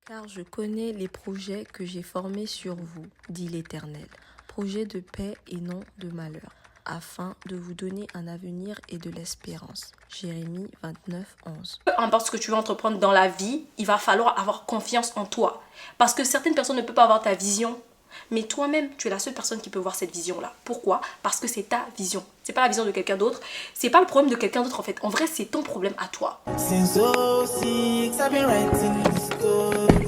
Car je connais les projets que j'ai formés sur vous, dit l'Éternel, projets de paix et non de malheur, afin de vous donner un avenir et de l'espérance. Jérémie 29, 11. Peu importe ce que tu veux entreprendre dans la vie, il va falloir avoir confiance en toi. Parce que certaines personnes ne peuvent pas avoir ta vision, mais toi-même, tu es la seule personne qui peut voir cette vision-là. Pourquoi? Parce que c'est ta vision. C'est pas la vision de quelqu'un d'autre. C'est pas le problème de quelqu'un d'autre en fait. En vrai, c'est ton problème à toi. Since '06, I've been writing this story.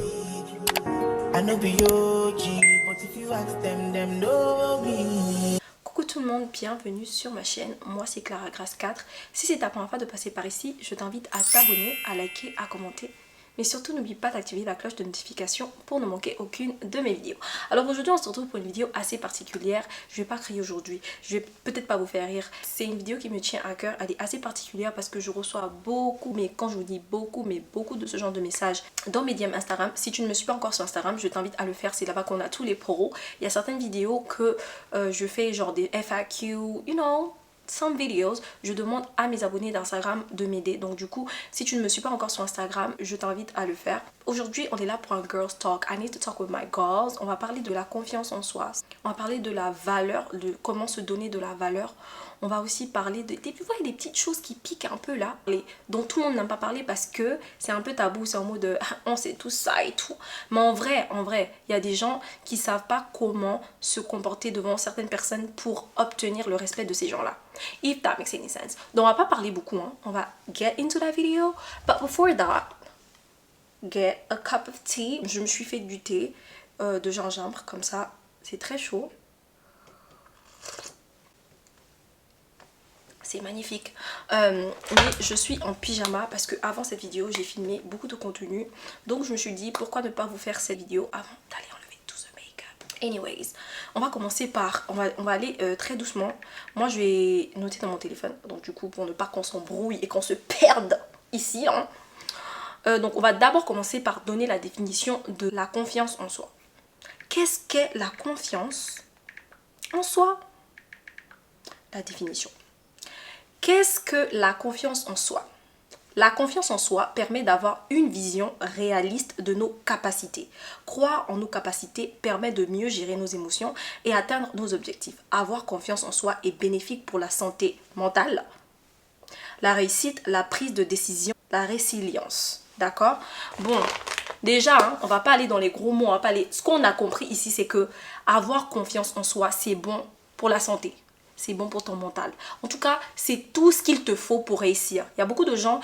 I know be OG, but if you ask them know me. Coucou tout le monde, bienvenue sur ma chaîne. Moi c'est Clara Grace 4. Si c'est ta première fois de passer par ici, je t'invite à t'abonner, à liker, à commenter. Mais surtout, n'oublie pas d'activer la cloche de notification pour ne manquer aucune de mes vidéos. Alors aujourd'hui, on se retrouve pour une vidéo assez particulière. Je vais pas crier aujourd'hui, je vais peut-être pas vous faire rire. C'est une vidéo qui me tient à cœur, elle est assez particulière parce que je reçois beaucoup, mais quand je vous dis beaucoup, mais beaucoup de ce genre de messages dans mes DM Instagram. Si tu ne me suis pas encore sur Instagram, je t'invite à le faire, c'est là-bas qu'on a tous les pros. Il y a certaines vidéos que je fais genre des FAQ, you know, some videos, je demande à mes abonnés d'Instagram de m'aider. Donc du coup, si tu ne me suis pas encore sur Instagram, je t'invite à le faire. Aujourd'hui, on est là pour un girls talk. I need to talk with my girls. On va parler de la confiance en soi. On va parler de la valeur, de comment se donner de la valeur. On va aussi parler des petites choses qui piquent un peu là, dont tout le monde n'aime pas parler parce que c'est un peu tabou, c'est en mode de, on sait tout ça et tout. Mais en vrai, il y a des gens qui savent pas comment se comporter devant certaines personnes pour obtenir le respect de ces gens-là. If that makes any sense. Donc on va pas parler beaucoup, hein. On va get into that video. But before that, get a cup of tea. Je me suis fait du thé de gingembre, comme ça, c'est très chaud. C'est magnifique. Mais je suis en pyjama parce que avant cette vidéo, j'ai filmé beaucoup de contenu. Donc je me suis dit, pourquoi ne pas vous faire cette vidéo avant d'aller enlever tout ce make-up. Anyways, on va commencer par... On va aller très doucement. Moi, je vais noter dans mon téléphone. Donc du coup, pour ne pas qu'on s'embrouille et qu'on se perde ici. Hein. Donc on va d'abord commencer par donner la définition de la confiance en soi. Qu'est-ce qu'est la confiance en soi? La définition. Qu'est-ce que la confiance en soi? La confiance en soi permet d'avoir une vision réaliste de nos capacités. Croire en nos capacités permet de mieux gérer nos émotions et atteindre nos objectifs. Avoir confiance en soi est bénéfique pour la santé mentale, la réussite, la prise de décision, la résilience. D'accord? Bon, déjà, hein, on va pas aller dans les gros mots. On va pas aller... Ce qu'on a compris ici, c'est que avoir confiance en soi, c'est bon pour la santé. C'est bon pour ton mental. En tout cas, c'est tout ce qu'il te faut pour réussir. Il y a beaucoup de gens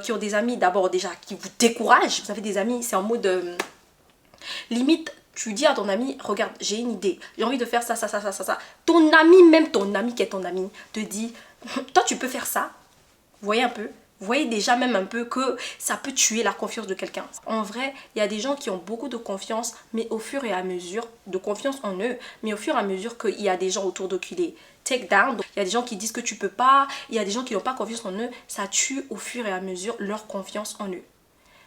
qui ont des amis d'abord déjà qui vous découragent. Vous avez des amis, c'est en mode... limite, tu dis à ton ami, regarde, j'ai une idée. J'ai envie de faire ça. Ton ami, même ton ami qui est ton ami, te dit, toi tu peux faire ça. Vous voyez un peu? Vous voyez déjà même un peu que ça peut tuer la confiance de quelqu'un. En vrai, il y a des gens qui ont beaucoup de confiance, mais au fur et à mesure, de confiance en eux, mais au fur et à mesure qu'il y a des gens autour d'eux qui les take down. Donc, il y a des gens qui disent que tu peux pas, il y a des gens qui n'ont pas confiance en eux, ça tue au fur et à mesure leur confiance en eux.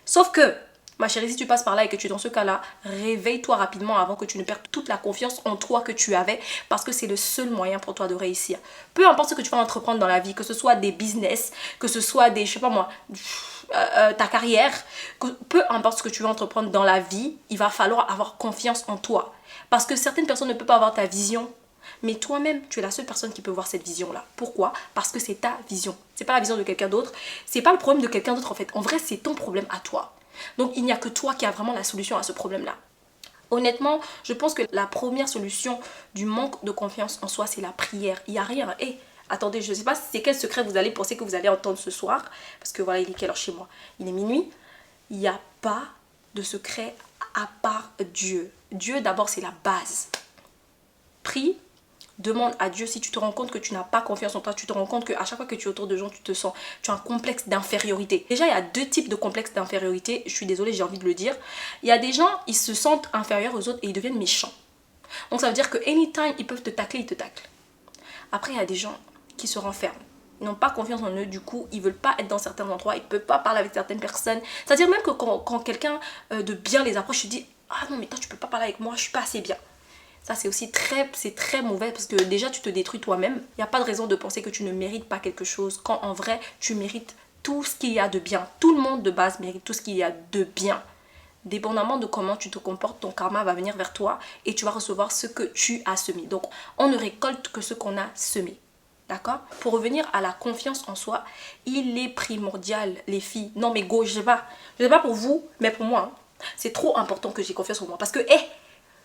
Sauf que, ma chérie, si tu passes par là et que tu es dans ce cas-là, réveille-toi rapidement avant que tu ne perdes toute la confiance en toi que tu avais parce que c'est le seul moyen pour toi de réussir. Peu importe ce que tu vas entreprendre dans la vie, que ce soit des business, que ce soit des, je sais pas moi, ta carrière, peu importe ce que tu veux entreprendre dans la vie, il va falloir avoir confiance en toi. Parce que certaines personnes ne peuvent pas avoir ta vision. Mais toi-même, tu es la seule personne qui peut voir cette vision-là. Pourquoi? Parce que c'est ta vision. C'est pas la vision de quelqu'un d'autre. C'est pas le problème de quelqu'un d'autre en fait. En vrai, c'est ton problème à toi. Donc il n'y a que toi qui as vraiment la solution à ce problème-là. Honnêtement, je pense que la première solution du manque de confiance en soi, c'est la prière. Il n'y a rien. Et attendez, je ne sais pas si c'est quel secret vous allez penser que vous allez entendre ce soir. Parce que voilà, il est quelle heure chez moi? Il est minuit. Il n'y a pas de secret à part Dieu. Dieu d'abord, c'est la base. Prie. Demande à Dieu si tu te rends compte que tu n'as pas confiance en toi, tu te rends compte qu'à chaque fois que tu es autour de gens, tu as un complexe d'infériorité. Déjà, il y a deux types de complexes d'infériorité, je suis désolée, j'ai envie de le dire. Il y a des gens, ils se sentent inférieurs aux autres et ils deviennent méchants. Donc ça veut dire que anytime ils peuvent te tacler, ils te taclent. Après, il y a des gens qui se renferment. Ils n'ont pas confiance en eux, du coup, ils ne veulent pas être dans certains endroits, ils ne peuvent pas parler avec certaines personnes. C'est-à-dire même que quand quelqu'un de bien les approche, tu te dis « Ah non, mais toi, tu ne peux pas parler avec moi, je ne suis pas assez bien. » Ça, c'est aussi très mauvais parce que déjà, tu te détruis toi-même. Il n'y a pas de raison de penser que tu ne mérites pas quelque chose quand en vrai, tu mérites tout ce qu'il y a de bien. Tout le monde de base mérite tout ce qu'il y a de bien. Dépendamment de comment tu te comportes, ton karma va venir vers toi et tu vas recevoir ce que tu as semé. Donc, on ne récolte que ce qu'on a semé. D'accord? Pour revenir à la confiance en soi, il est primordial, les filles. Non, mais go, je sais pas pour vous, mais pour moi, hein, c'est trop important que j'ai confiance en moi. Parce que,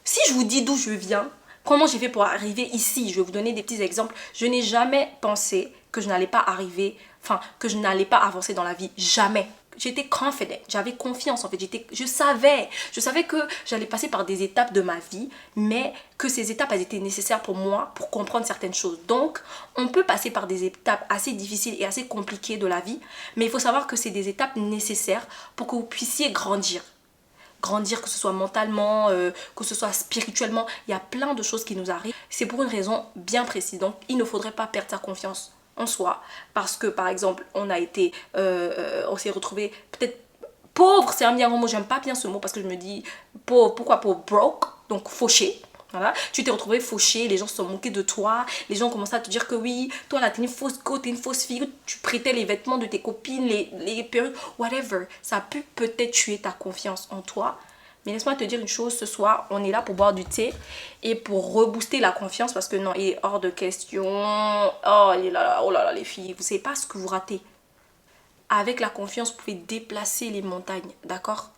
si je vous dis d'où je viens, comment j'ai fait pour arriver ici, je vais vous donner des petits exemples. Je n'ai jamais pensé que je n'allais pas arriver, que je n'allais pas avancer dans la vie. Jamais. J'étais confident, j'avais confiance en fait, je savais que j'allais passer par des étapes de ma vie, mais que ces étapes elles étaient nécessaires pour moi pour comprendre certaines choses. Donc, on peut passer par des étapes assez difficiles et assez compliquées de la vie, mais il faut savoir que c'est des étapes nécessaires pour que vous puissiez grandir. Grandir, que ce soit mentalement, que ce soit spirituellement, il y a plein de choses qui nous arrivent. C'est pour une raison bien précise, donc il ne faudrait pas perdre sa confiance en soi, parce que par exemple on s'est retrouvé peut-être pauvre, c'est un bien grand mot, j'aime pas bien ce mot parce que je me dis pauvre, pourquoi pauvre, broke, donc fauché. Voilà. Tu t'es retrouvé fauché, les gens se sont moqués de toi, les gens commençaient à te dire que oui, toi là t'es une fausse go, t'es une fausse fille, tu prêtais les vêtements de tes copines, les perruques, whatever. Ça a pu peut-être tuer ta confiance en toi. Mais laisse-moi te dire une chose, ce soir, on est là pour boire du thé et pour rebooster la confiance parce que non, il est hors de question. Oh là là, les filles, vous savez pas ce que vous ratez. Avec la confiance, vous pouvez déplacer les montagnes, d'accord?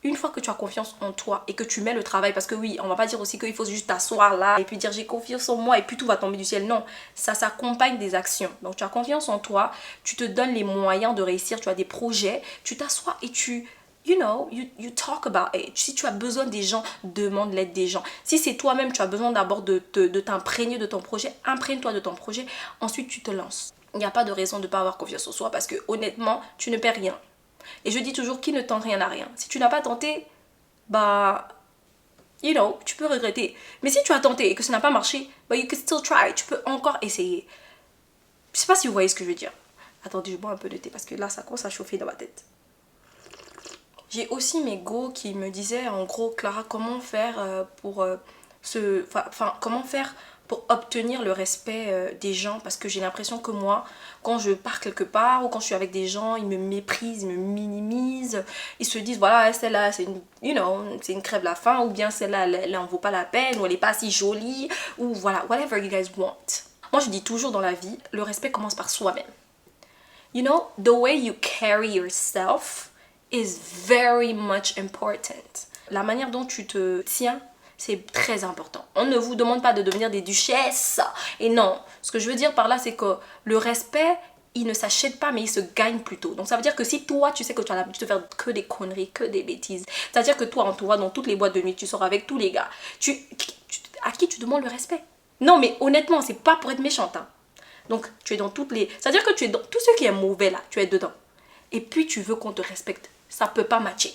Une fois que tu as confiance en toi et que tu mets le travail, parce que oui, on va pas dire aussi qu'il faut juste t'asseoir là et puis dire j'ai confiance en moi et puis tout va tomber du ciel. Non, ça s'accompagne des actions. Donc tu as confiance en toi, tu te donnes les moyens de réussir, tu as des projets, tu t'assois et you talk about it. Si tu as besoin des gens, demande l'aide des gens. Si c'est toi-même, tu as besoin d'abord de t'imprégner de ton projet, imprègne-toi de ton projet. Ensuite, tu te lances. Il n'y a pas de raison de ne pas avoir confiance en soi parce que honnêtement, tu ne perds rien. Et je dis toujours, qui ne tente rien n'a rien. Si tu n'as pas tenté, tu peux regretter. Mais si tu as tenté et que ça n'a pas marché, you can still try. Tu peux encore essayer. Je sais pas si vous voyez ce que je veux dire. Attendez, je bois un peu de thé parce que là, ça commence à chauffer dans ma tête. J'ai aussi mes go qui me disaient en gros, Clara, comment faire pour obtenir le respect des gens, parce que j'ai l'impression que moi, quand je pars quelque part ou quand je suis avec des gens, ils me méprisent, ils me minimisent, ils se disent voilà, celle-là c'est une crève la faim, ou bien celle-là elle en vaut pas la peine, ou elle est pas si jolie, ou voilà, whatever you guys want. Moi je dis toujours dans la vie, le respect commence par soi-même. The way you carry yourself is very much important. La manière dont tu te tiens, c'est très important. On ne vous demande pas de devenir des duchesses. Et non, ce que je veux dire par là, c'est que le respect, il ne s'achète pas, mais il se gagne plutôt. Donc ça veut dire que si toi, tu sais que tu as l'habitude de faire que des conneries, que des bêtises, c'est-à-dire que toi, on te voit dans toutes les boîtes de nuit, tu sors avec tous les gars, à qui tu demandes le respect? Non, mais honnêtement, c'est pas pour être méchante. Hein. Donc tu es dans toutes les... C'est-à-dire que tu es dans tout ce qui est mauvais là, tu es dedans. Et puis tu veux qu'on te respecte. Ça peut pas matcher.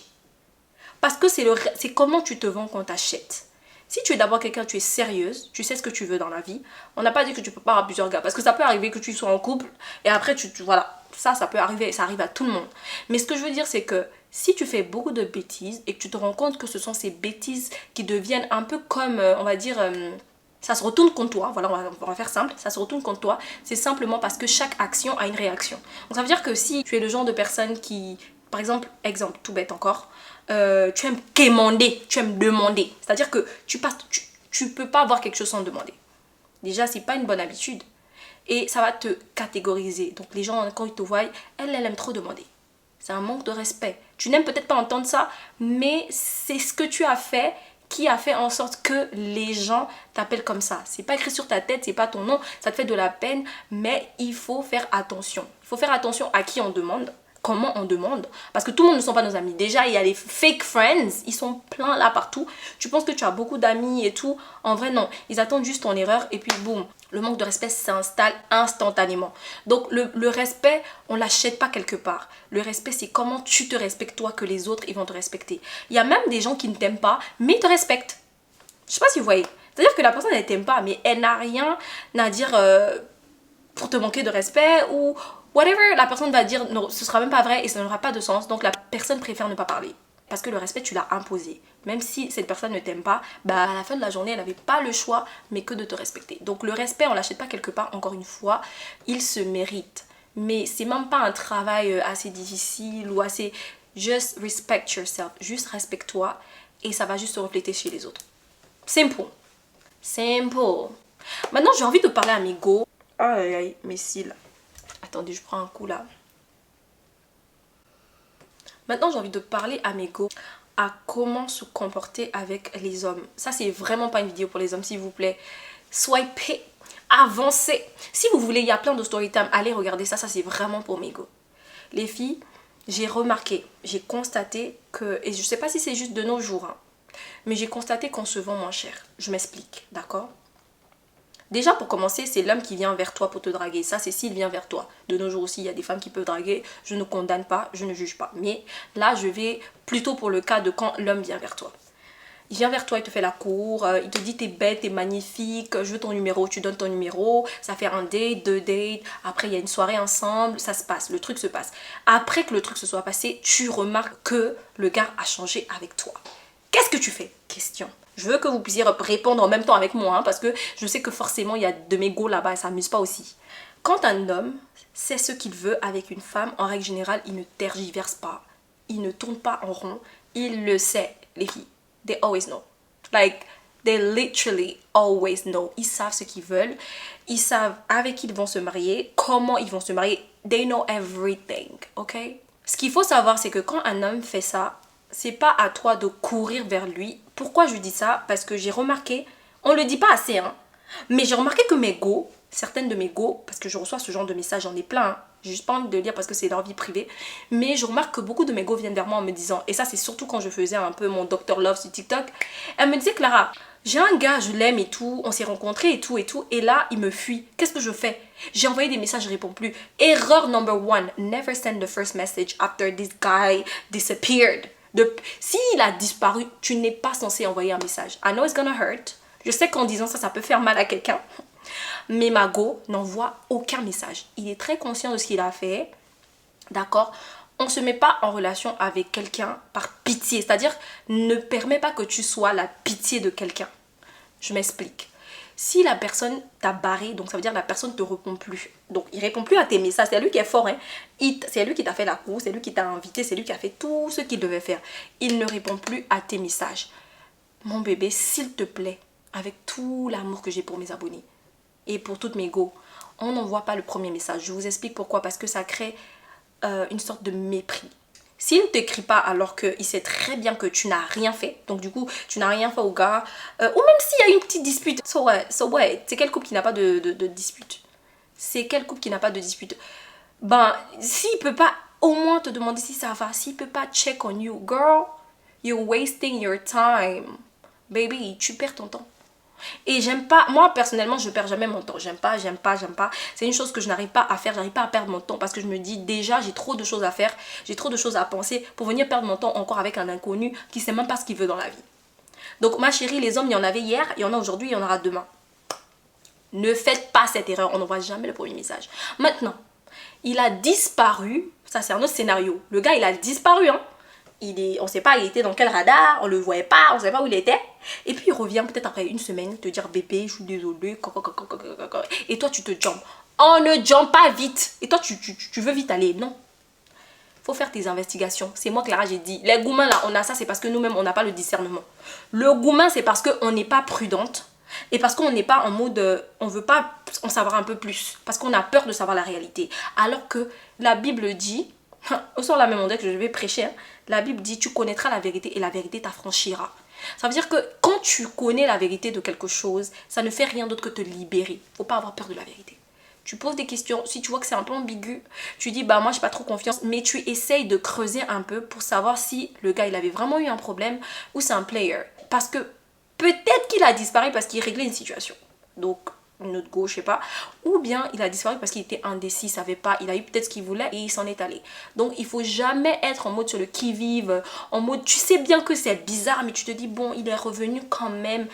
Parce que c'est comment tu te vends qu'on t'achète. Si tu es d'abord quelqu'un, tu es sérieuse, tu sais ce que tu veux dans la vie, on n'a pas dit que tu peux pas avoir plusieurs gars. Parce que ça peut arriver que tu sois en couple et après, voilà, ça peut arriver, ça arrive à tout le monde. Mais ce que je veux dire, c'est que si tu fais beaucoup de bêtises et que tu te rends compte que ce sont ces bêtises qui deviennent un peu comme, on va dire... ça se retourne contre toi, voilà, on va faire simple, ça se retourne contre toi, c'est simplement parce que chaque action a une réaction. Donc ça veut dire que si tu es le genre de personne qui, par exemple, tout bête encore, tu aimes quémander, tu aimes demander, c'est-à-dire que tu peux pas avoir quelque chose sans demander. Déjà, c'est pas une bonne habitude et ça va te catégoriser. Donc les gens, quand ils te voient, elle aime trop demander. C'est un manque de respect. Tu n'aimes peut-être pas entendre ça, mais c'est ce que tu as fait qui a fait en sorte que les gens t'appellent comme ça. C'est pas écrit sur ta tête, c'est pas ton nom, ça te fait de la peine, mais il faut faire attention. Il faut faire attention à qui on demande, comment on demande, parce que tout le monde ne sont pas nos amis. Déjà, il y a les fake friends, ils sont pleins là partout. Tu penses que tu as beaucoup d'amis et tout, en vrai non. Ils attendent juste ton erreur et puis boum, le manque de respect s'installe instantanément. Donc le respect, on l'achète pas quelque part. Le respect, c'est comment tu te respectes toi que les autres, ils vont te respecter. Il y a même des gens qui ne t'aiment pas, mais ils te respectent. Je sais pas si vous voyez. C'est-à-dire que la personne, elle t'aime pas, mais elle n'a rien à dire pour te manquer de respect ou whatever. La personne va dire, non, ce sera même pas vrai et ça n'aura pas de sens. Donc la personne préfère ne pas parler. Parce que le respect, tu l'as imposé. Même si cette personne ne t'aime pas, à la fin de la journée, elle n'avait pas le choix, mais que de te respecter. Donc le respect, on ne l'achète pas quelque part, encore une fois, il se mérite. Mais c'est même pas un travail assez difficile ou assez... Just respect yourself. Juste respecte-toi et ça va juste se refléter chez les autres. Simple. Simple. Maintenant, j'ai envie de parler à mes go. Aïe, aïe, mes cils. Attendez, je prends un coup là. Maintenant, j'ai envie de parler à mes go à comment se comporter avec les hommes. Ça, c'est vraiment pas une vidéo pour les hommes, s'il vous plaît. Swipez, avancez. Si vous voulez, il y a plein de story time. Allez regarder ça, ça c'est vraiment pour mes go. Les filles, j'ai remarqué, j'ai constaté que, et je sais pas si c'est juste de nos jours, hein, mais j'ai constaté qu'on se vend moins cher. Je m'explique, d'accord? Déjà, pour commencer, c'est l'homme qui vient vers toi pour te draguer. Ça, c'est s'il vient vers toi. De nos jours aussi, il y a des femmes qui peuvent draguer. Je ne condamne pas, je ne juge pas. Mais là, je vais plutôt pour le cas de quand l'homme vient vers toi. Il vient vers toi, il te fait la cour, il te dit t'es belle, t'es magnifique, je veux ton numéro, tu donnes ton numéro, ça fait un date, 2 dates, après il y a une soirée ensemble, ça se passe, le truc se passe. Après que le truc se soit passé, tu remarques que le gars a changé avec toi. Qu'est-ce que tu fais? Question. Je veux que vous puissiez répondre en même temps avec moi, hein, parce que je sais que forcément il y a de mes go là-bas et ça m'amuse pas aussi. Quand un homme sait ce qu'il veut avec une femme, en règle générale, il ne tergiverse pas, il ne tourne pas en rond, il le sait, les filles. They always know. Like, they literally always know. Ils savent ce qu'ils veulent. Ils savent avec qui ils vont se marier, comment ils vont se marier. They know everything, ok? Ce qu'il faut savoir, c'est que quand un homme fait ça, c'est pas à toi de courir vers lui. Pourquoi je dis ça? Parce que j'ai remarqué, on le dit pas assez, hein, mais j'ai remarqué que mes go, certaines de mes go, parce que je reçois ce genre de messages, j'en ai plein, hein, j'ai juste pas envie de le lire parce que c'est leur vie privée, mais je remarque que beaucoup de mes go viennent vers moi en me disant, et ça c'est surtout quand je faisais un peu mon Dr Love sur TikTok, elle me disait: Clara, j'ai un gars, je l'aime et tout, on s'est rencontrés et tout, et là il me fuit, qu'est-ce que je fais? J'ai envoyé des messages, je réponds plus. Erreur number 1, never send the first message after this guy disappeared. S'il a disparu, tu n'es pas censé envoyer un message. I know it's gonna hurt. Je sais qu'en disant ça, ça peut faire mal à quelqu'un. Mais ma go n'envoie aucun message. Il est très conscient de ce qu'il a fait. D'accord? On ne se met pas en relation avec quelqu'un par pitié. C'est-à-dire, ne permets pas que tu sois la pitié de quelqu'un. Je m'explique. Si la personne t'a barré, donc ça veut dire que la personne ne te répond plus. Donc il ne répond plus à tes messages. C'est lui qui est fort, hein. C'est lui qui t'a fait la cour, c'est lui qui t'a invité, c'est lui qui a fait tout ce qu'il devait faire. Il ne répond plus à tes messages. Mon bébé, s'il te plaît, avec tout l'amour que j'ai pour mes abonnés et pour toutes mes go, on n'envoie pas le premier message. Je vous explique pourquoi. Parce que ça crée une sorte de mépris. S'il ne t'écrit pas alors qu'il sait très bien que tu n'as rien fait, donc du coup tu n'as rien fait au gars, ou même s'il y a une petite dispute, c'est quel couple qui n'a pas de dispute? C'est quel couple qui n'a pas de dispute? Ben, s'il peut pas au moins te demander si ça va, s'il peut pas check on you, girl, you're wasting your time. Baby, tu perds ton temps. Et j'aime pas, moi personnellement je perds jamais mon temps. J'aime pas. C'est une chose que je n'arrive pas à faire, j'arrive pas à perdre mon temps parce que je me dis déjà j'ai trop de choses à faire, j'ai trop de choses à penser pour venir perdre mon temps encore avec un inconnu qui sait même pas ce qu'il veut dans la vie. Donc ma chérie, les hommes, il y en avait hier, il y en a aujourd'hui, il y en aura demain. Ne faites pas cette erreur, on n'envoie jamais le premier message. Maintenant, il a disparu, ça c'est un autre scénario. Le gars il a disparu, hein. On sait pas, il était dans quel radar, on le voyait pas, on sait pas où il était. Et puis il revient peut-être après une semaine te dire: bébé, je suis désolée. Et toi tu te jumps. On ne jump pas vite. Et toi tu veux vite aller. Non. Faut faire tes investigations. C'est moi Clara, j'ai dit. Les gourmands là, on a ça, c'est parce que nous-mêmes on n'a pas le discernement. Le gourmand, c'est parce qu'on n'est pas prudente. Et parce qu'on n'est pas en mode, on veut pas en savoir un peu plus. Parce qu'on a peur de savoir la réalité. Alors que la Bible dit, au sort la même ondée que je vais prêcher, hein, la Bible dit: tu connaîtras la vérité et la vérité t'affranchira. Ça veut dire que quand tu connais la vérité de quelque chose, ça ne fait rien d'autre que te libérer. Faut pas avoir peur de la vérité. Tu poses des questions, si tu vois que c'est un peu ambigu, tu dis: bah moi j'ai pas trop confiance, mais tu essayes de creuser un peu pour savoir si le gars il avait vraiment eu un problème ou c'est un player. Parce que peut-être qu'il a disparu parce qu'il réglait une situation. Donc une autre gauche, je sais pas, ou bien il a disparu parce qu'il était indécis, il savait pas, il a eu peut-être ce qu'il voulait et il s'en est allé. Donc il faut jamais être en mode sur le qui-vive, en mode tu sais bien que c'est bizarre mais tu te dis bon il est revenu quand même.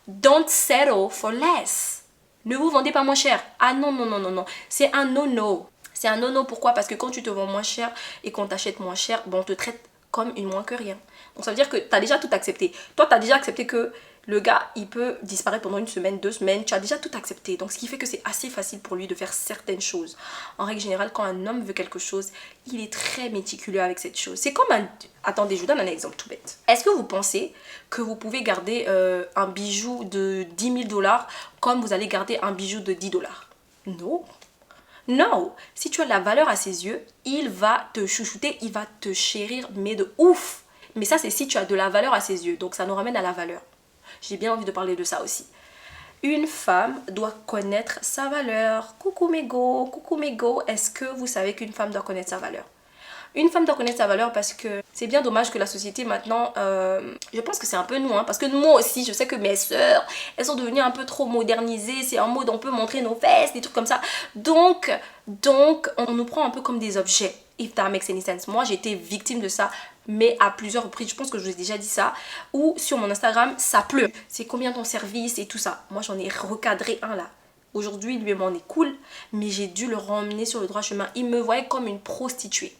Don't settle for less. Ne vous vendez pas moins cher. Ah non, c'est un no-no. C'est un no-no, pourquoi? Parce que quand tu te vends moins cher et qu'on t'achète moins cher, bon, on te traite comme une moins que rien. Donc ça veut dire que tu as déjà tout accepté. Toi tu as déjà accepté que le gars, il peut disparaître pendant 1 semaine, 2 semaines, tu as déjà tout accepté. Donc, ce qui fait que c'est assez facile pour lui de faire certaines choses. En règle générale, quand un homme veut quelque chose, il est très méticuleux avec cette chose. C'est comme un... Attendez, je vous donne un exemple tout bête. Est-ce que vous pensez que vous pouvez garder un bijou de 10 000 $ comme vous allez garder un bijou de 10 $? Non. Non. Si tu as de la valeur à ses yeux, il va te chouchouter, il va te chérir, mais de ouf. Mais ça, c'est si tu as de la valeur à ses yeux. Donc, ça nous ramène à la valeur. J'ai bien envie de parler de ça aussi. Une femme doit connaître sa valeur. Coucou mes go, est-ce que vous savez qu'une femme doit connaître sa valeur? Une femme doit connaître sa valeur parce que c'est bien dommage que la société maintenant, je pense que c'est un peu nous, hein, parce que moi aussi, je sais que mes sœurs, elles sont devenues un peu trop modernisées, c'est en mode on peut montrer nos fesses, des trucs comme ça. Donc on nous prend un peu comme des objets, if that makes any sense. Moi, j'ai été victime de ça, mais à plusieurs reprises, je pense que je vous ai déjà dit ça, ou sur mon Instagram, ça pleut. C'est combien ton service et tout ça. Moi, j'en ai recadré un là. Aujourd'hui, lui m'en est cool, mais j'ai dû le ramener sur le droit chemin. Il me voyait comme une prostituée.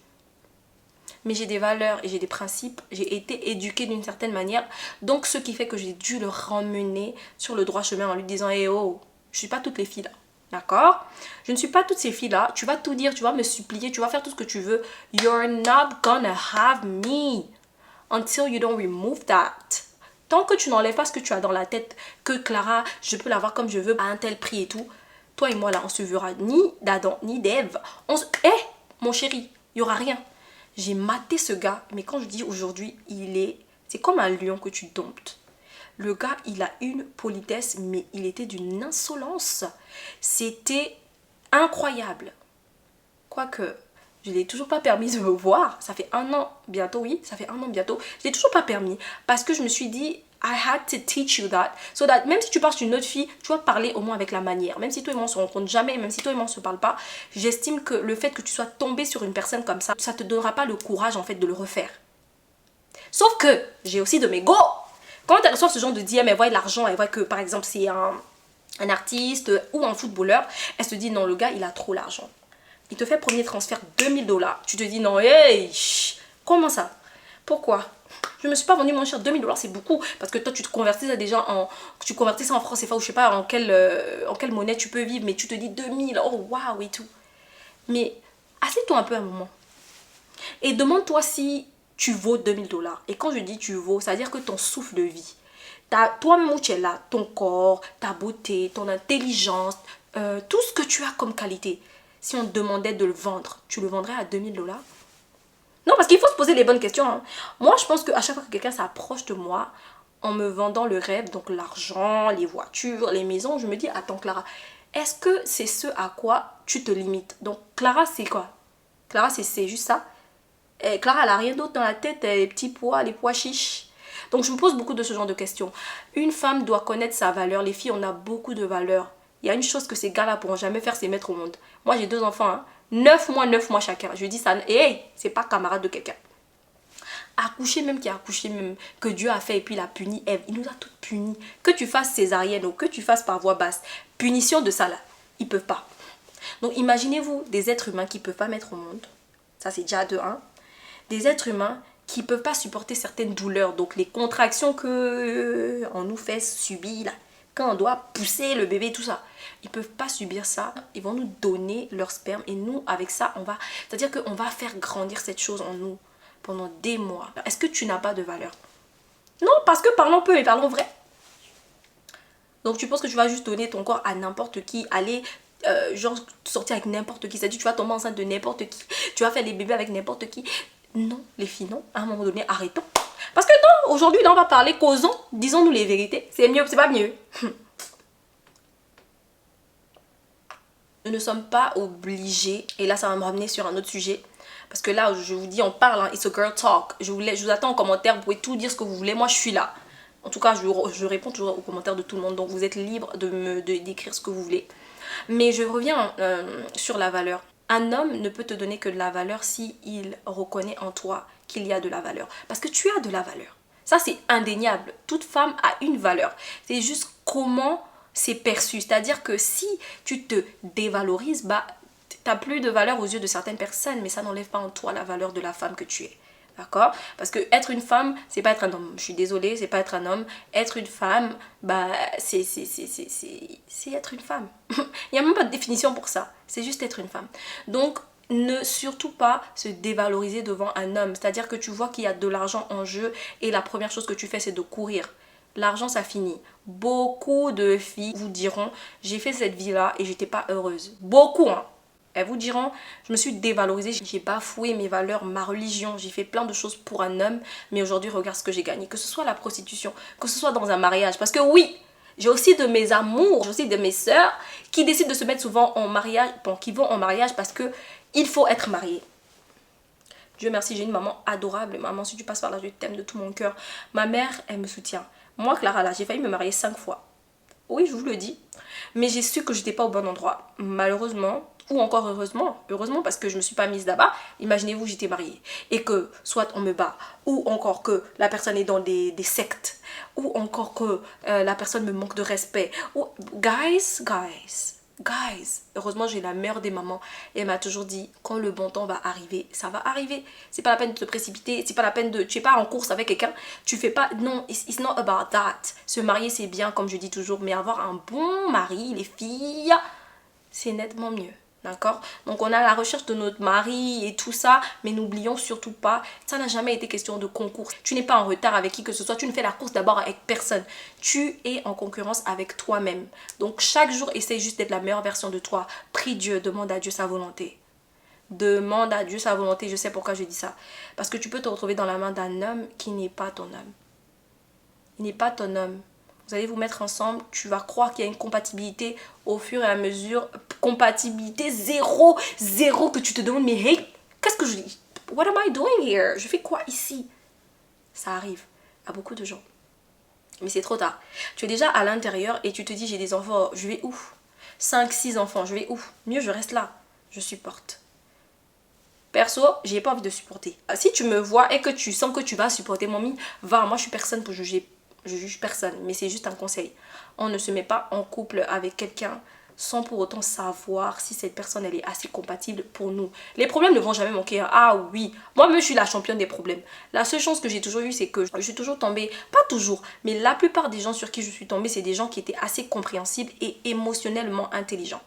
Mais j'ai des valeurs et j'ai des principes, j'ai été éduquée d'une certaine manière, donc ce qui fait que j'ai dû le ramener sur le droit chemin en lui disant hey, oh, je suis pas toutes les filles là, d'accord? Je ne suis pas toutes ces filles là, tu vas tout dire, tu vas me supplier, tu vas faire tout ce que tu veux, you're not gonna have me until you don't remove that. Tant que tu n'enlèves pas ce que tu as dans la tête, que Clara, je peux l'avoir comme je veux à un tel prix et tout, toi et moi là, on se verra ni d'Adam ni d'Ève, mon chéri, il y aura rien. J'ai maté ce gars, mais quand je dis aujourd'hui, c'est comme un lion que tu domptes. Le gars, il a une politesse, mais il était d'une insolence. C'était incroyable. Quoique, je ne l'ai toujours pas permis de me voir. Ça fait 1 an bientôt, oui, ça fait 1 an bientôt. Je ne l'ai toujours pas permis parce que je me suis dit, I had to teach you that. So that même si tu parles d'une autre fille, tu vas parler au moins avec la manière. Même si toi et moi on se rencontre jamais, même si toi et moi on se parle pas, j'estime que le fait que tu sois tombé sur une personne comme ça te donnera pas le courage en fait de le refaire. Sauf que j'ai aussi de mes go. Quand elle reçoit ce genre de DM, elle voit l'argent, elle voit que par exemple c'est un artiste ou un footballeur, elle se dit non, le gars il a trop l'argent. Il te fait premier transfert 2000 $. Tu te dis non, hey, comment ça? Pourquoi? Je me suis pas vendu moins cher, 2000 $, c'est beaucoup. Parce que toi, tu te convertis ça déjà tu convertis ça en francs CFA ou je sais pas en quelle monnaie tu peux vivre. Mais tu te dis 2000, oh waouh et tout. Mais assieds-toi un peu un moment. Et demande-toi si tu vaux 2000 $. Et quand je dis tu vaux, ça veut dire que ton souffle de vie, toi-même où tu es là, ton corps, ta beauté, ton intelligence, tout ce que tu as comme qualité. Si on te demandait de le vendre, tu le vendrais à 2000 $? Non, parce qu'il faut se poser les bonnes questions. Hein. Moi, je pense qu'à chaque fois que quelqu'un s'approche de moi, en me vendant le rêve, donc l'argent, les voitures, les maisons, je me dis, attends Clara, est-ce que c'est ce à quoi tu te limites? Donc Clara, c'est quoi? Clara, c'est juste ça. Et Clara, elle n'a rien d'autre dans la tête, les petits pois, les pois chiches. Donc je me pose beaucoup de ce genre de questions. Une femme doit connaître sa valeur. Les filles, on a beaucoup de valeur. Il y a une chose que ces gars-là pourront jamais faire, c'est mettre au monde. Moi, j'ai 2 enfants, hein. 9 mois chacun. Je dis ça, hey, c'est pas camarade de quelqu'un. Accoucher même, qui a accouché même, que Dieu a fait et puis il a puni Ève. Il nous a toutes punies. Que tu fasses césarienne ou que tu fasses par voie basse, punition de ça là, ils peuvent pas. Donc imaginez-vous des êtres humains qui peuvent pas mettre au monde. Ça c'est déjà de 1. Des êtres humains qui peuvent pas supporter certaines douleurs. Donc les contractions que on nous fait subir là. Quand on doit pousser le bébé, tout ça. Ils peuvent pas subir ça. Ils vont nous donner leur sperme. Et nous, avec ça, c'est-à-dire qu'on va faire grandir cette chose en nous pendant des mois. Est-ce que tu n'as pas de valeur? Non, parce que parlons peu et parlons vrai. Donc tu penses que tu vas juste donner ton corps à n'importe qui, aller genre sortir avec n'importe qui. C'est-à-dire tu vas tomber enceinte de n'importe qui. Tu vas faire les bébés avec n'importe qui. Non, les filles, non. À un moment donné, arrêtons. Parce que non, aujourd'hui, là, on va parler, causons, disons-nous les vérités. C'est mieux, c'est pas mieux. Nous ne sommes pas obligés, et là, ça va me ramener sur un autre sujet. Parce que là, je vous dis, on parle, hein, it's a girl talk. Je vous attends en commentaire, vous pouvez tout dire ce que vous voulez. Moi, je suis là. En tout cas, je réponds toujours aux commentaires de tout le monde. Donc, vous êtes libre d'écrire ce que vous voulez. Mais je reviens sur la valeur. Un homme ne peut te donner que de la valeur si il reconnaît en toi qu'il y a de la valeur. Parce que tu as de la valeur. Ça, c'est indéniable. Toute femme a une valeur. C'est juste comment c'est perçu. C'est-à-dire que si tu te dévalorises, bah, tu n'as plus de valeur aux yeux de certaines personnes. Mais ça n'enlève pas en toi la valeur de la femme que tu es. D'accord? Parce que être une femme, c'est pas être un homme. Je suis désolée, c'est pas être un homme. Être une femme, bah, c'est être une femme. Il n'y a même pas de définition pour ça. C'est juste être une femme. Donc, ne surtout pas se dévaloriser devant un homme. C'est-à-dire que tu vois qu'il y a de l'argent en jeu et la première chose que tu fais, c'est de courir. L'argent, ça finit. Beaucoup de filles vous diront, j'ai fait cette vie-là et j'étais pas heureuse. Beaucoup, hein. Elles vous diront, je me suis dévalorisée, j'ai bafoué mes valeurs, ma religion, j'ai fait plein de choses pour un homme, mais aujourd'hui, regarde ce que j'ai gagné. Que ce soit la prostitution, que ce soit dans un mariage. Parce que oui, j'ai aussi de mes amours, j'ai aussi de mes sœurs qui décident de se mettre souvent en mariage, bon, qui vont en mariage parce que il faut être marié. Dieu merci, j'ai une maman adorable. Maman, si tu passes par là, je t'aime de tout mon cœur. Ma mère, elle me soutient. Moi, Clara, là, j'ai failli me marier 5 fois. Oui, je vous le dis. Mais j'ai su que j'étais pas au bon endroit. Malheureusement, ou encore heureusement, parce que je me suis pas mise là-bas. Imaginez-vous, j'étais mariée et que soit on me bat, ou encore que la personne est dans des sectes, ou encore que la personne me manque de respect. Ou, guys, heureusement j'ai la mère des mamans et elle m'a toujours dit quand le bon temps va arriver, ça va arriver. C'est pas la peine de te précipiter, c'est pas la peine de, tu es pas en course avec quelqu'un, tu fais pas, non, it's not about that. Se marier c'est bien comme je dis toujours, mais avoir un bon mari, les filles, c'est nettement mieux. D'accord? Donc on a la recherche de notre mari et tout ça, mais n'oublions surtout pas, ça n'a jamais été question de concours. Tu n'es pas en retard avec qui que ce soit, tu ne fais la course d'abord avec personne. Tu es en concurrence avec toi-même. Donc chaque jour, essaye juste d'être la meilleure version de toi. Prie Dieu, demande à Dieu sa volonté. Demande à Dieu sa volonté, je sais pourquoi je dis ça. Parce que tu peux te retrouver dans la main d'un homme qui n'est pas ton homme. Il n'est pas ton homme. Vous allez vous mettre ensemble, tu vas croire qu'il y a une compatibilité au fur et à mesure. Compatibilité zéro que tu te demandes, mais hey, qu'est-ce que je dis? What am I doing here? Je fais quoi ici? Ça arrive à beaucoup de gens. Mais c'est trop tard. Tu es déjà à l'intérieur et tu te dis, j'ai des enfants, je vais où? 5, 6 enfants, je vais où? Mieux, je reste là. Je supporte. Perso, j'ai pas envie de supporter. Si tu me vois et que tu sens que tu vas supporter, mamie, va, moi je suis personne pour juger. Je juge personne, mais c'est juste un conseil. On ne se met pas en couple avec quelqu'un sans pour autant savoir si cette personne elle est assez compatible pour nous. Les problèmes ne vont jamais manquer. Ah oui, moi-même je suis la championne des problèmes. La seule chance que j'ai toujours eue, c'est que je suis toujours tombée, pas toujours, mais la plupart des gens sur qui je suis tombée, c'est des gens qui étaient assez compréhensibles et émotionnellement intelligents.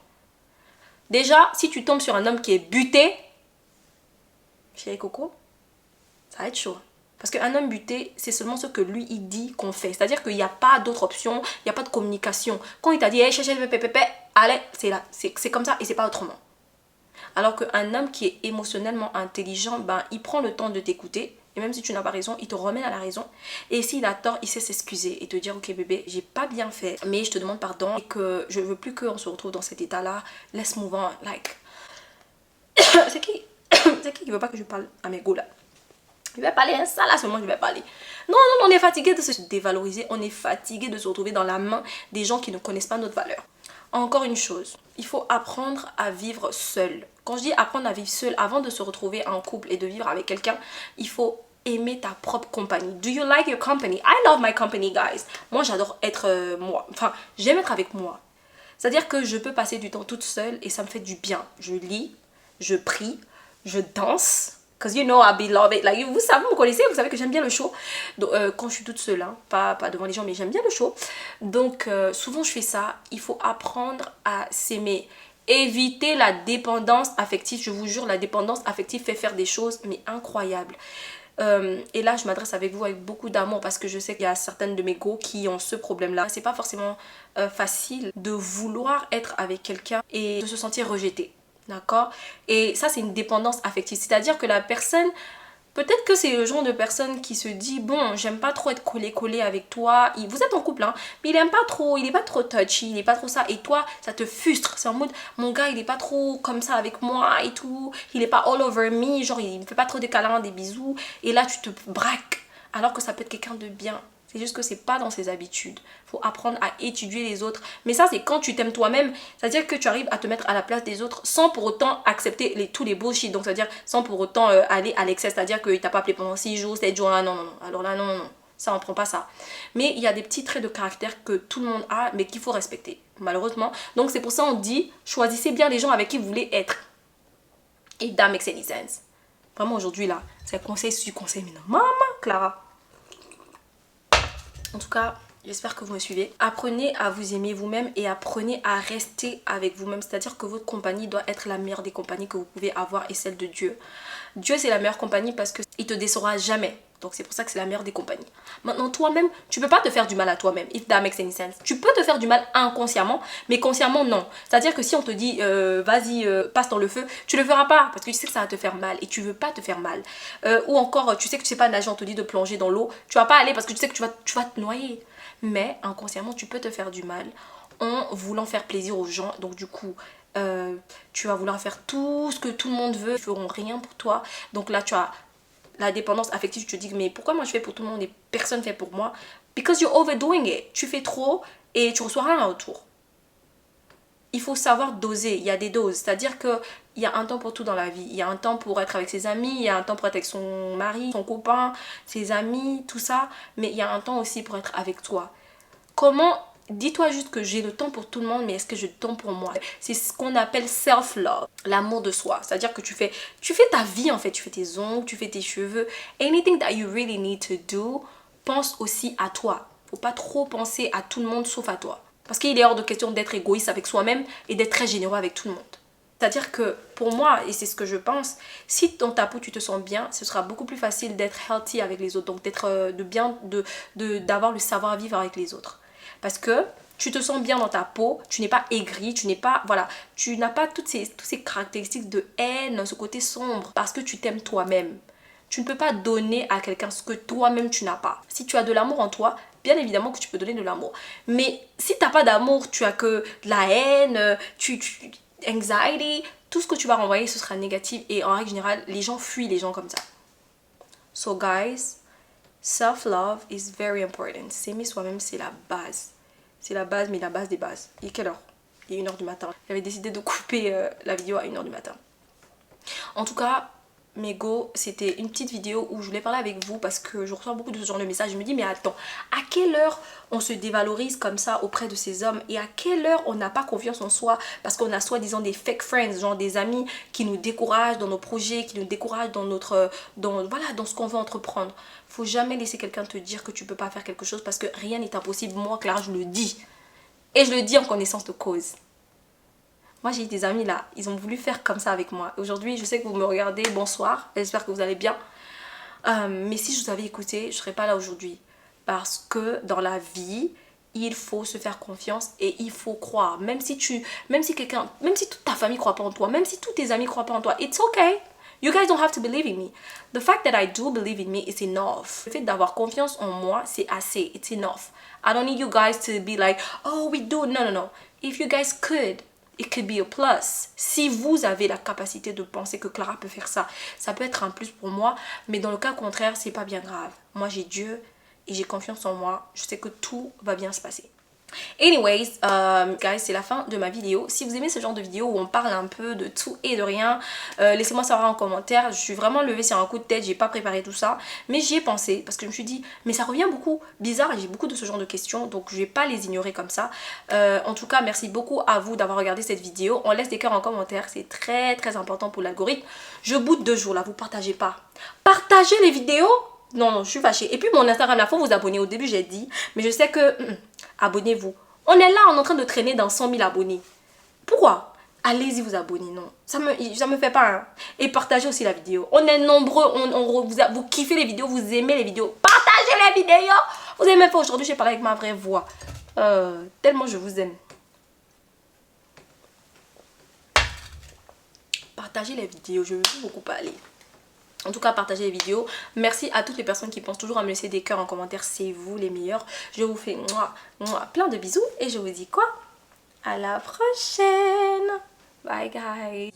Déjà, si tu tombes sur un homme qui est buté, chérie Coco, ça va être chaud. Parce qu'un homme buté, c'est seulement ce que lui, il dit qu'on fait. C'est-à-dire qu'il n'y a pas d'autre option, il n'y a pas de communication. Quand il t'a dit, hey, allez, c'est là, c'est comme ça et c'est pas autrement. Alors qu'un homme qui est émotionnellement intelligent, ben, il prend le temps de t'écouter. Et même si tu n'as pas raison, il te remet à la raison. Et s'il a tort, il sait s'excuser et te dire, ok bébé, j'ai pas bien fait, mais je te demande pardon et que je veux plus qu'on se retrouve dans cet état-là. Let's move on. Like, c'est qui veut pas que je parle à mes go là? Je vais parler, hein, ça là seulement je vais parler. Non, on est fatigué de se dévaloriser, on est fatigué de se retrouver dans la main des gens qui ne connaissent pas notre valeur. Encore une chose, il faut apprendre à vivre seul. Quand je dis apprendre à vivre seul, avant de se retrouver en couple et de vivre avec quelqu'un, il faut aimer ta propre compagnie. Do you like your company? I love my company, guys. Moi, j'adore être moi. Enfin, j'aime être avec moi. C'est-à-dire que je peux passer du temps toute seule et ça me fait du bien. Je lis, je prie, je danse. Because you know I be love it. Like, vous savez, vous me connaissez, vous savez que j'aime bien le show. Donc, quand je suis toute seule, hein, pas devant les gens, mais j'aime bien le show. Donc, souvent je fais ça. Il faut apprendre à s'aimer. Éviter la dépendance affective. Je vous jure, la dépendance affective fait faire des choses, mais incroyables. Et là, je m'adresse avec vous avec beaucoup d'amour parce que je sais qu'il y a certaines de mes go qui ont ce problème-là. C'est pas forcément facile de vouloir être avec quelqu'un et de se sentir rejeté. D'accord? Et ça, c'est une dépendance affective. C'est-à-dire que la personne, peut-être que c'est le genre de personne qui se dit, bon, j'aime pas trop être collé avec toi. Vous êtes en couple, hein, mais il aime pas trop, il est pas trop touchy, il est pas trop ça. Et toi, ça te frustre. C'est en mode, mon gars, il est pas trop comme ça avec moi et tout. Il est pas all over me, genre, il me fait pas trop des câlins, des bisous. Et là, tu te braques. Alors que ça peut être quelqu'un de bien. C'est juste que c'est pas dans ses habitudes. Il faut apprendre à étudier les autres. Mais ça, c'est quand tu t'aimes toi-même. C'est-à-dire que tu arrives à te mettre à la place des autres sans pour autant accepter tous les bullshit. Donc, c'est-à-dire sans pour autant aller à l'excès. C'est-à-dire qu'il t'a pas appelé pendant 6 jours, 7 jours. Là, non. Alors là, non. Ça, on prend pas ça. Mais il y a des petits traits de caractère que tout le monde a, mais qu'il faut respecter. Malheureusement. Donc, c'est pour ça qu'on dit, choisissez bien les gens avec qui vous voulez être. If that makes any sense. Vraiment aujourd'hui là, c'est un conseil sur conseil. Mais non, maman, Clara. En tout cas, j'espère que vous me suivez. Apprenez à vous aimer vous-même et apprenez à rester avec vous-même. C'est-à-dire que votre compagnie doit être la meilleure des compagnies que vous pouvez avoir et celle de Dieu. Dieu, c'est la meilleure compagnie parce qu'il ne te décevra jamais. Donc c'est pour ça que c'est la meilleure des compagnies. Maintenant, toi-même, tu ne peux pas te faire du mal à toi-même. If that makes any sense. Tu peux te faire du mal inconsciemment, mais consciemment, non. C'est-à-dire que si on te dit, vas-y, passe dans le feu, tu ne le feras pas parce que tu sais que ça va te faire mal et tu ne veux pas te faire mal. Ou encore, tu sais que tu ne sais pas nager, on te dit de plonger dans l'eau. Tu ne vas pas aller parce que tu sais que tu vas te noyer. Mais inconsciemment, tu peux te faire du mal en voulant faire plaisir aux gens. Donc du coup, tu vas vouloir faire tout ce que tout le monde veut. Ils feront rien pour toi. Donc là, tu as la dépendance affective. Tu te dis, mais pourquoi moi je fais pour tout le monde et personne ne fait pour moi? Because you're overdoing it. Tu fais trop et tu reçois rien en retour. Il faut savoir doser. Il y a des doses. C'est-à-dire qu'il y a un temps pour tout dans la vie. Il y a un temps pour être avec ses amis. Il y a un temps pour être avec son mari, son copain, ses amis, tout ça. Mais il y a un temps aussi pour être avec toi. Comment... Dis-toi juste que j'ai le temps pour tout le monde, mais est-ce que j'ai le temps pour moi? C'est ce qu'on appelle self-love, l'amour de soi. C'est-à-dire que tu fais ta vie en fait, tu fais tes ongles, tu fais tes cheveux. Anything that you really need to do, pense aussi à toi. Faut pas trop penser à tout le monde sauf à toi. Parce qu'il est hors de question d'être égoïste avec soi-même et d'être très généreux avec tout le monde. C'est-à-dire que pour moi, et c'est ce que je pense, si dans ta peau tu te sens bien, ce sera beaucoup plus facile d'être healthy avec les autres. Donc d'avoir le savoir-vivre avec les autres. Parce que tu te sens bien dans ta peau, tu n'es pas aigri, tu n'as pas toutes ces caractéristiques de haine, ce côté sombre, parce que tu t'aimes toi-même. Tu ne peux pas donner à quelqu'un ce que toi-même tu n'as pas. Si tu as de l'amour en toi, bien évidemment que tu peux donner de l'amour. Mais si tu n'as pas d'amour, tu as que de la haine, anxiety, tout ce que tu vas renvoyer, ce sera négatif. Et en règle générale, les gens fuient les gens comme ça. So guys, self-love is very important. S'aimer soi-même, c'est la base. C'est la base, mais la base des bases. Il est quelle heure? Il est 1h du matin. J'avais décidé de couper la vidéo à 1h du matin. En tout cas, mes go, c'était une petite vidéo où je voulais parler avec vous parce que je reçois beaucoup de ce genre de messages. Je me dis, mais attends, à quelle heure on se dévalorise comme ça auprès de ces hommes? Et à quelle heure on n'a pas confiance en soi parce qu'on a soi-disant des fake friends, genre des amis qui nous découragent dans nos projets, qui nous découragent dans dans ce qu'on veut entreprendre. Faut jamais laisser quelqu'un te dire que tu peux pas faire quelque chose parce que rien n'est impossible. Moi, Clara, je le dis. Et je le dis en connaissance de cause. Moi, j'ai des amis là, ils ont voulu faire comme ça avec moi. Aujourd'hui, je sais que vous me regardez, bonsoir, j'espère que vous allez bien. Mais si je vous avais écouté, je ne serais pas là aujourd'hui. Parce que dans la vie, il faut se faire confiance et il faut croire. Même si toute ta famille ne croit pas en toi, même si tous tes amis ne croient pas en toi, it's okay. You guys don't have to believe in me. The fact that I do believe in me is enough. Le fait d'avoir confiance en moi, c'est assez. It's enough. I don't need you guys to be like, oh, we do. No, no, no. If you guys could, it could be a plus. Si vous avez la capacité de penser que Clara peut faire ça, ça peut être un plus pour moi. Mais dans le cas contraire, c'est pas bien grave. Moi, j'ai Dieu et j'ai confiance en moi. Je sais que tout va bien se passer. Anyways, guys, c'est la fin de ma vidéo. Si vous aimez ce genre de vidéo où on parle un peu de tout et de rien, laissez-moi savoir en commentaire. Je suis vraiment levée sur un coup de tête, j'ai pas préparé tout ça, mais j'y ai pensé parce que je me suis dit, mais ça revient beaucoup bizarre et j'ai beaucoup de ce genre de questions, donc je vais pas les ignorer comme ça. En tout cas, merci beaucoup à vous d'avoir regardé cette vidéo. On laisse des cœurs en commentaire, c'est très très important pour l'algorithme. Je boude 2 jours là, vous partagez pas. Partagez les vidéos. Non, je suis fâchée. Et puis mon Instagram, là, faut vous abonner. Au début, j'ai dit. Mais je sais que... abonnez-vous. On est là, on est en train de traîner dans 100 000 abonnés. Pourquoi? Allez-y vous abonner, non. Ça me fait pas. Hein. Et partagez aussi la vidéo. On est nombreux. Vous kiffez les vidéos, vous aimez les vidéos. Partagez les vidéos. Vous aimez pas aujourd'hui, j'ai parlé avec ma vraie voix. Tellement je vous aime. Partagez les vidéos, je veux beaucoup parler. En tout cas, partagez les vidéos. Merci à toutes les personnes qui pensent toujours à me laisser des cœurs en commentaire. C'est vous les meilleurs. Je vous fais plein de bisous. Et je vous dis quoi? À la prochaine. Bye guys.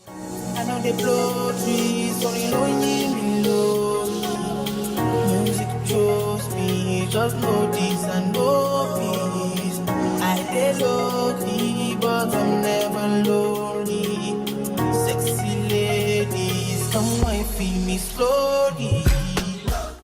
I know they blow trees, so you know you below. Music chose me, just know this and know peace. I did